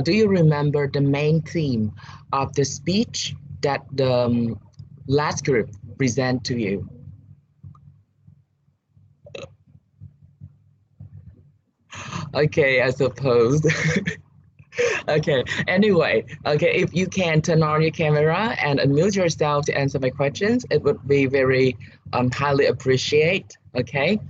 do you remember the main theme of the speech that the last group present to you? Okay, I suppose. Okay, anyway, okay, if you can turn on your camera and unmute yourself to answer my questions, it would be very highly appreciate. Okay,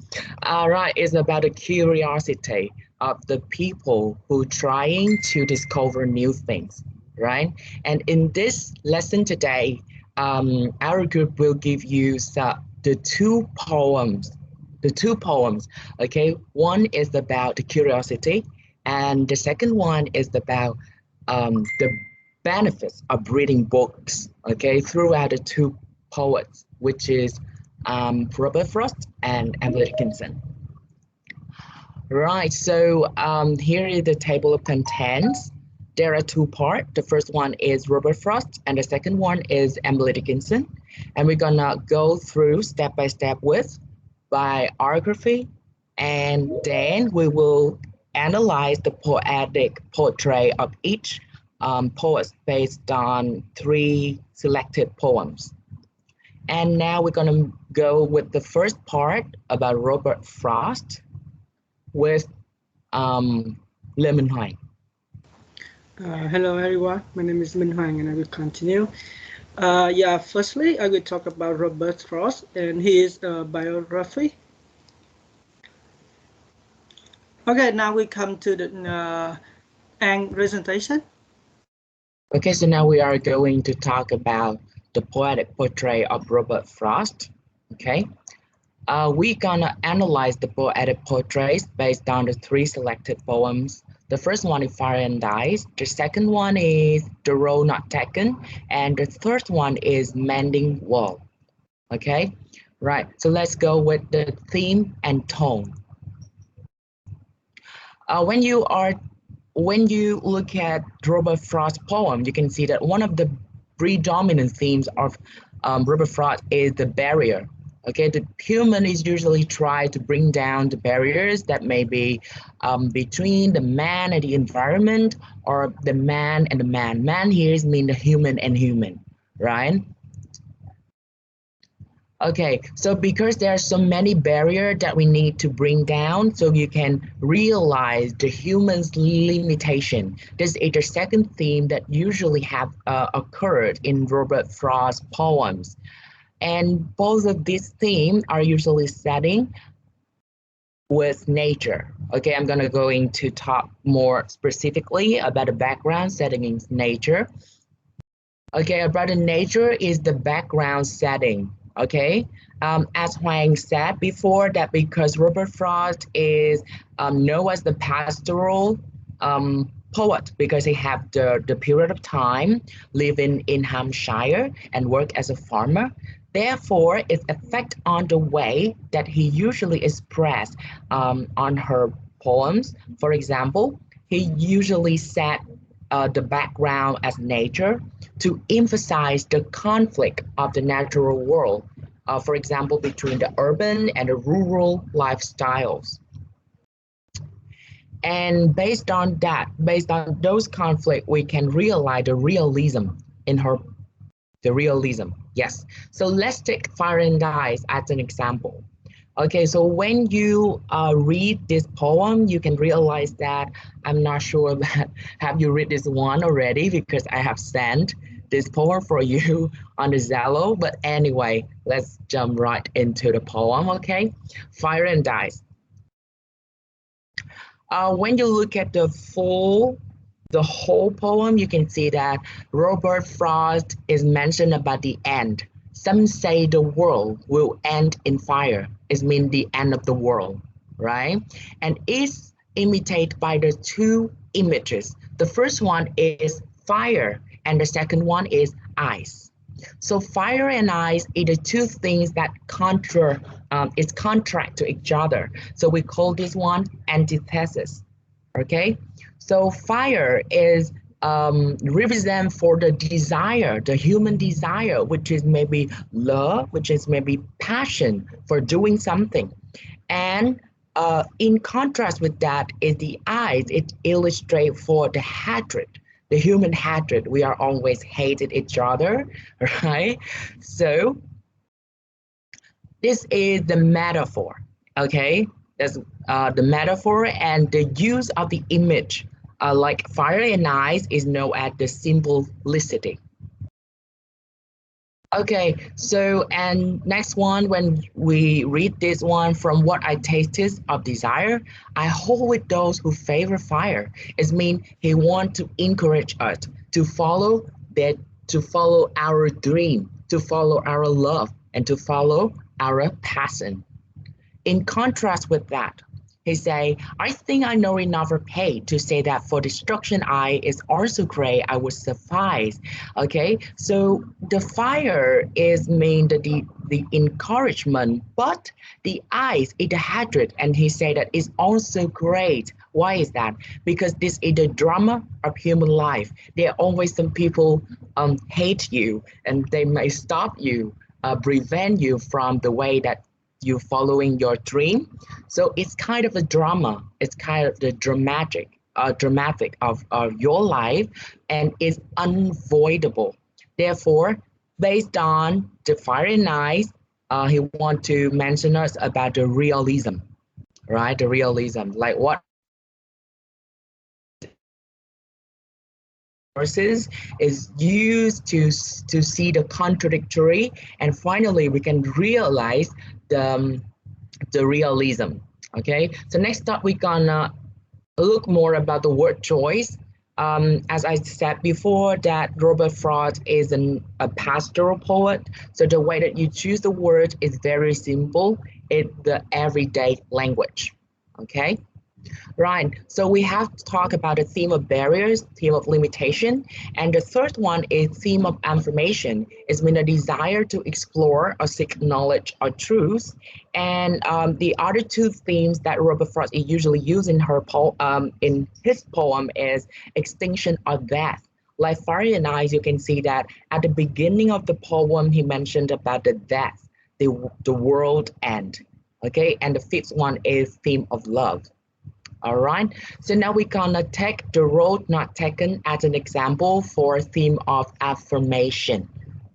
all right, it's about the curiosity of the people who trying to discover new things, right? And in this lesson today, our group will give you the two poems. Okay, one is about the curiosity, and the second one is about the benefits of reading books, okay, throughout the two poets, which is Robert Frost and Emily Dickinson. Right, so here is the table of contents. There are two parts. The first one is Robert Frost, and the second one is Emily Dickinson. And we're gonna go through step by step with biography, and then we will analyze the poetic portrait of each poet based on three selected poems. And now we're going to go with the first part about Robert Frost with Lê Minh Hoàng. Hello everyone, my name is Minh Hoàng and I will continue. Firstly, I will talk about Robert Frost and his biography. Okay, now we come to the end presentation. Okay, so now we are going to talk about the poetic portrait of Robert Frost. Okay, we're gonna analyze the poetic portraits based on the three selected poems. The first one is Fire and Ice, the second one is The Road Not Taken, and the third one is Mending Wall. Okay, right, so let's go with the theme and tone. When you look at Robert Frost's poem, you can see that one of the predominant themes of Robert Frost is the barrier. Okay, the human is usually try to bring down the barriers that may be between the man and the environment, or the man and the man. Man here is mean the human and human, right? Okay, so because there are so many barriers that we need to bring down, so you can realize the human's limitation. This is the second theme that usually have occurred in Robert Frost's poems. And both of these themes are usually setting with nature. Okay, I'm gonna go into talk more specifically about the background setting in nature. Okay, about the nature is the background setting. Okay, as Huang said before, that because Robert Frost is known as the pastoral poet because he had the period of time living in Hampshire and work as a farmer. Therefore, its effect on the way that he usually expressed on her poems. For example, he usually set the background as nature to emphasize the conflict of the natural world, for example, between the urban and the rural lifestyles. And based on that, based on those conflicts, we can realize the realism in her, the realism, yes. So let's take Fire and Ice as an example. Okay, so when you read this poem, you can realize that I'm not sure that have you read this one already, because I have sent this poem for you on the Zello. But anyway, let's jump right into the poem, okay? Fire and Ice. When you look at the whole poem, you can see that Robert Frost is mentioned about the end. Some say the world will end in fire. It means the end of the world, right? And it's imitated by the two images. The first one is fire, and the second one is ice. So fire and ice are the two things that is contract to each other. So we call this one antithesis, okay? So fire is represent for the desire, the human desire, which is maybe love, which is maybe passion for doing something. And In contrast with that is the eyes. It illustrates for the hatred, the human hatred. We are always hated each other, right? So this is the metaphor, okay? That's the metaphor, and the use of the image, like fire and ice, is known as the symbolicity. Okay, so and next one, when we read this one, from what I tasted of desire, I hold with those who favor fire. It means he want to encourage us to follow that, to follow our dream, to follow our love, and to follow our passion. In contrast with that, he say, I think I know enough or paid to say that for destruction I is also great, I would suffice. Okay, so the fire is mean the encouragement, but the eyes is the hatred, and he said that is also great. Why is that? Because this is the drama of human life. There are always some people hate you, and they may stop you, prevent you from the way that you following your dream. So it's kind of a drama. It's kind of the dramatic of your life, and it's unavoidable. Therefore, based on the fire and ice, he want to mention us about the realism, right? The realism, like what sources is used to see the contradictory, and finally we can realize the the realism. Okay, so next up we're gonna look more about the word choice. As I said before, that Robert Frost is a pastoral poet. So the way that you choose the word is very simple. It's the everyday language. Okay. Right. So we have to talk about the theme of barriers, theme of limitation, and the third one is theme of affirmation. It's been a desire to explore or seek knowledge or truth. And the other two themes that Robert Frost usually uses in his poem is extinction or death. Like Fire and Ice, you can see that at the beginning of the poem, he mentioned about the death, the world end. Okay, and the fifth one is theme of love. All right, so now we're gonna take the road not taken as an example for theme of affirmation.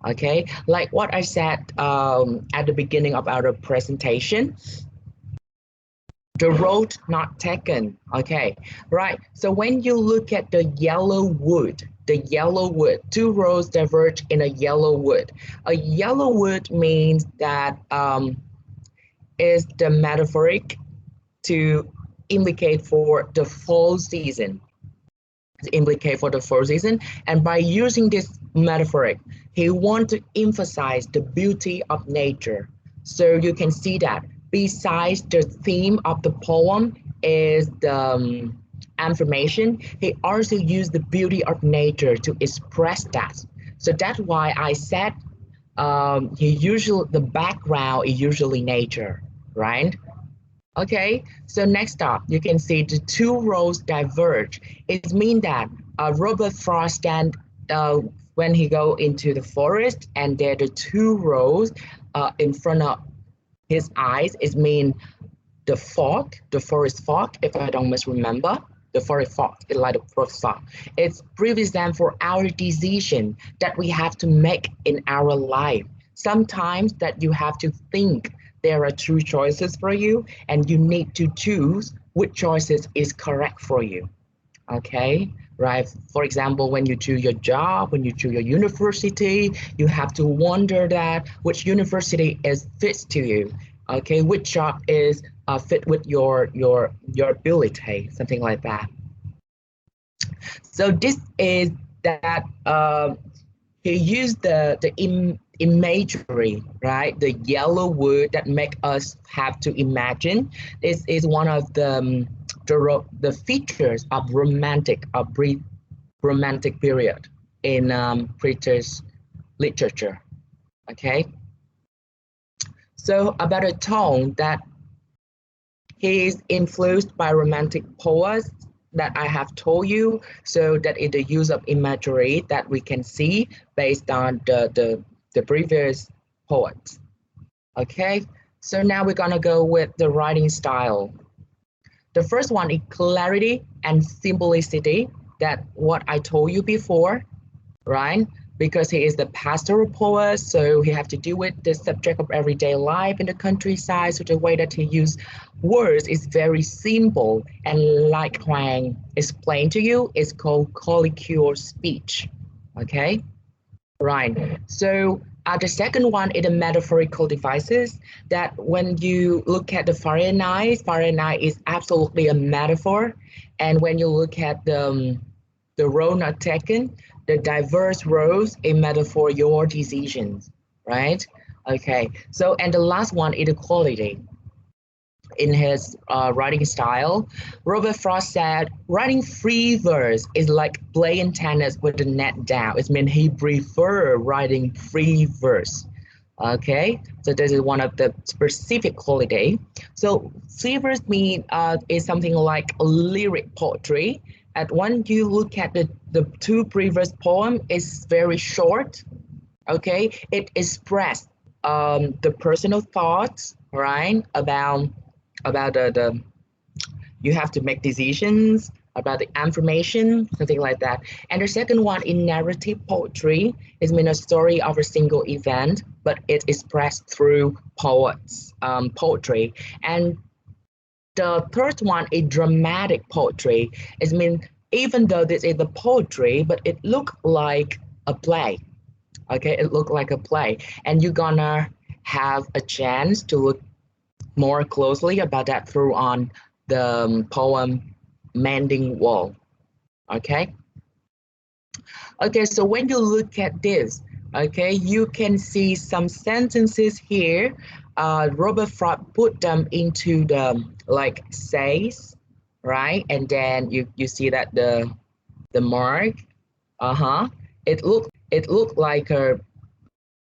Okay, like what I said at the beginning of our presentation, the road not taken. Okay, right. So when you look at the yellow wood, two roads diverge in a yellow wood. A yellow wood means that is the metaphoric to indicate for the fall season, and by using this metaphoric, he wants to emphasize the beauty of nature. So you can see that besides the theme of the poem is the affirmation, he also used the beauty of nature to express that. So that's why I said the background is usually nature, right? Okay, so next up, you can see the two roads diverge. It means that Robert Frost stand when he go into the forest, and there are the two roads in front of his eyes. It means the fog, the forest fog, if I don't misremember, the forest fog, it's like the forest fog. It's represent for our decision that we have to make in our life. Sometimes that you have to think there are two choices for you, and you need to choose which choices is correct for you. Okay, right? For example, when you choose your job, when you choose your university, you have to wonder that which university is fits to you. Okay, which job is fit with your ability, something like that. So this is that he used the imagery, right? The yellow wood that make us have to imagine. This is one of the features of romantic period in British literature. Okay, so about a tone that he is influenced by romantic poets that I have told you, so that is the use of imagery that we can see based on the previous poets. Okay, so now we're gonna go with the writing style. The first one is clarity and simplicity, that what I told you before, right? Because he is the pastoral poet, so he have to deal with the subject of everyday life in the countryside. So the way that he use words is very simple, and like Huang explained to you, it's called colloquial speech. Okay, right. So the second one is the metaphorical devices. That when you look at the Fahrenheit is absolutely a metaphor, and when you look at the role not taken, the diverse roles a metaphor your decisions, right? Okay, so and the last one is equality. In his writing style, Robert Frost said, writing free verse is like playing tennis with the net down. It means he prefer writing free verse. Okay, so this is one of the specific quality. So free verse mean is something like lyric poetry. And when you look at the two previous poem, it's very short. Okay, it expressed the personal thoughts, right, about the you have to make decisions about the information, something like that. And the second one in narrative poetry is mean a story of a single event, but it's expressed through poetry. And the third one is dramatic poetry. It means even though this is the poetry, but it look like a play. Okay, it look like a play, and you're gonna have a chance to look more closely about that through on the poem Mending Wall. Okay. Okay, so when you look at this, okay, you can see some sentences here. Robert Frost put them into the like says, right? And then you see that the mark, uh-huh. It looked like a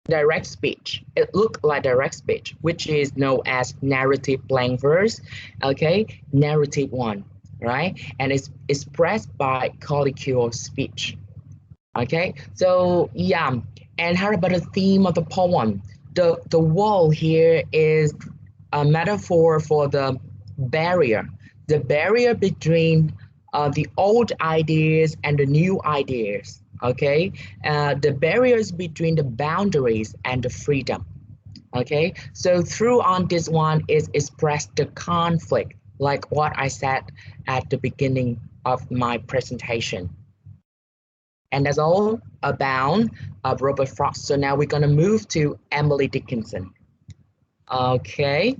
direct speech. It looked like direct speech, which is known as narrative blank verse, okay, narrative one, right? And it's expressed by colloquial speech, okay? So yeah, and how about the theme of the poem? The wall here is a metaphor for the barrier between the old ideas and the new ideas. Okay, the barriers between the boundaries and the freedom. Okay, so through on this one is expressed the conflict, like what I said at the beginning of my presentation. And that's all about Robert Frost. So now we're going to move to Emily Dickinson. Okay.